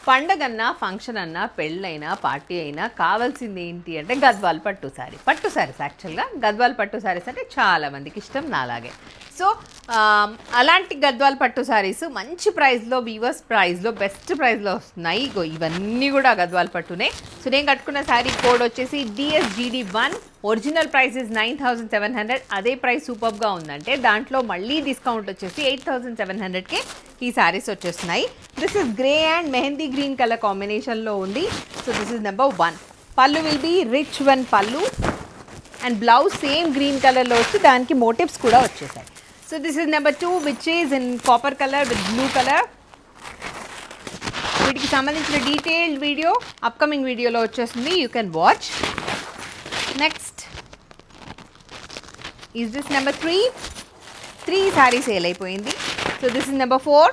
పండగన్నా function అన్నా పెళ్ళైనా party అయినా కావాల్సింది ఏంటి అంటే గద్వాల్ పట్టు శారీస్. యాక్చువల్గా గద్వాల్ పట్టు శారీస్ అంటే చాలా మందికి ఇష్టం, నాలాగే. సో అలాంటి గద్వాల్ పట్టు శారీస్ మంచి ప్రైస్లో, వీవర్స్ ప్రైస్లో, బెస్ట్ ప్రైస్లో వస్తున్నాయి. ఇవన్నీ కూడా గద్వాల్ పట్టునే. సో నేను కట్టుకున్న శారీ కోడ్ వచ్చేసి DSGD1. Original price is 9700. అదే ప్రైస్ సూపర్గా ఉందంటే దాంట్లో మళ్ళీ డిస్కౌంట్ వచ్చేసి 8700కే ఈ శారీస్ వచ్చేస్తున్నాయి. This is grey and mehndi green colour కాంబినేషన్లో ఉంది. So this is number 1. పళ్ళు విల్ బీ రిచ్ వన్ పళ్ళు అండ్ బ్లౌజ్ సేమ్ గ్రీన్ కలర్లో వచ్చి దానికి మోటివ్స్ కూడా వచ్చేసాయి. So this is number 2 which is in copper colour with blue colour. వీటికి సంబంధించిన డీటెయిల్డ్ వీడియో అప్కమింగ్ వీడియోలో వచ్చేస్తుంది, you can watch. Next is this number 3. 3 sari sale అయిపోయింది. So this is number 4.